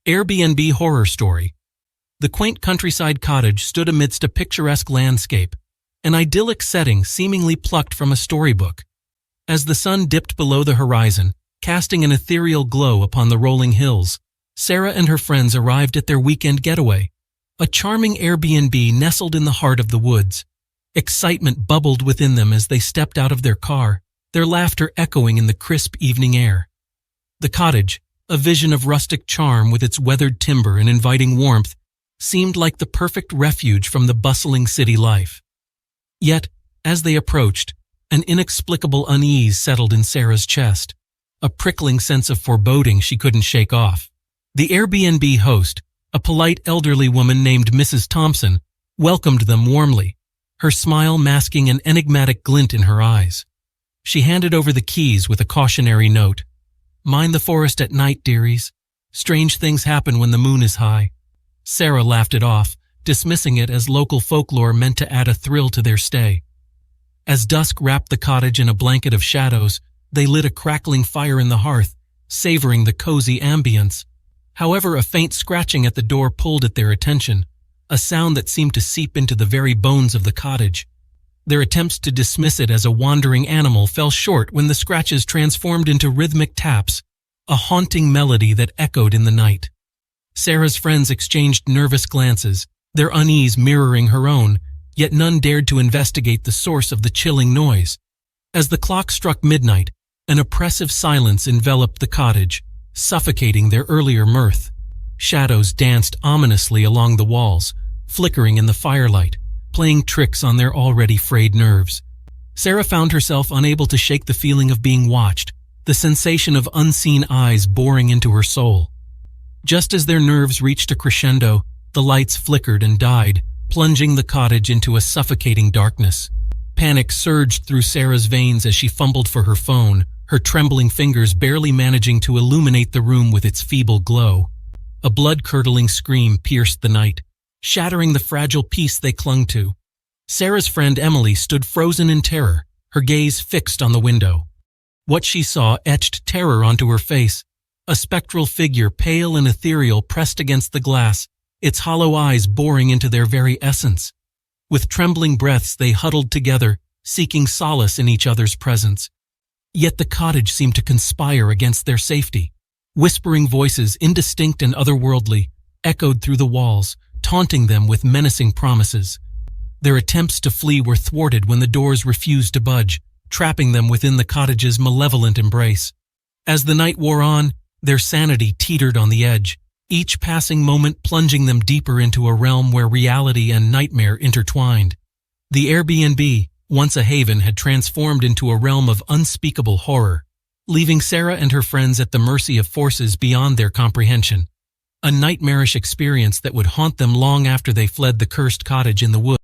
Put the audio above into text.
Airbnb horror story. The quaint countryside cottage stood amidst a picturesque landscape, an idyllic setting seemingly plucked from a storybook. As the sun dipped below the horizon, casting an ethereal glow upon the rolling hills, Sarah and her friends arrived at their weekend getaway, a charming Airbnb nestled in the heart of the woods. Excitement bubbled within them as they stepped out of their car, their laughter echoing in the crisp evening air. The cottage, a vision of rustic charm with its weathered timber and inviting warmth, seemed like the perfect refuge from the bustling city life. Yet, as they approached, an inexplicable unease settled in Sarah's chest, a prickling sense of foreboding she couldn't shake off. The Airbnb host, a polite elderly woman named Mrs. Thompson, welcomed them warmly, her smile masking an enigmatic glint in her eyes. She handed over the keys with a cautionary note. "Mind the forest at night, dearies. Strange things happen when the moon is high." Sarah laughed it off, dismissing it as local folklore meant to add a thrill to their stay. As dusk wrapped the cottage in a blanket of shadows, they lit a crackling fire in the hearth, savoring the cozy ambience. However, a faint scratching at the door pulled at their attention, a sound that seemed to seep into the very bones of the cottage. Their attempts to dismiss it as a wandering animal fell short when the scratches transformed into rhythmic taps, a haunting melody that echoed in the night. Sarah's friends exchanged nervous glances, their unease mirroring her own, yet none dared to investigate the source of the chilling noise. As the clock struck midnight, an oppressive silence enveloped the cottage, suffocating their earlier mirth. Shadows danced ominously along the walls, flickering in the firelight, playing tricks on their already frayed nerves. Sarah found herself unable to shake the feeling of being watched, the sensation of unseen eyes boring into her soul. Just as their nerves reached a crescendo, the lights flickered and died, plunging the cottage into a suffocating darkness. Panic surged through Sarah's veins as she fumbled for her phone, her trembling fingers barely managing to illuminate the room with its feeble glow. A blood-curdling scream pierced the night, shattering the fragile peace they clung to. Sarah's friend Emily stood frozen in terror, her gaze fixed on the window. What she saw etched terror onto her face, a spectral figure pale and ethereal pressed against the glass, its hollow eyes boring into their very essence. With trembling breaths they huddled together, seeking solace in each other's presence. Yet the cottage seemed to conspire against their safety. Whispering voices, indistinct and otherworldly, echoed through the walls, taunting them with menacing promises. Their attempts to flee were thwarted when the doors refused to budge, trapping them within the cottage's malevolent embrace. As the night wore on, their sanity teetered on the edge, each passing moment plunging them deeper into a realm where reality and nightmare intertwined. The Airbnb, once a haven, had transformed into a realm of unspeakable horror, leaving Sarah and her friends at the mercy of forces beyond their comprehension. A nightmarish experience that would haunt them long after they fled the cursed cottage in the woods.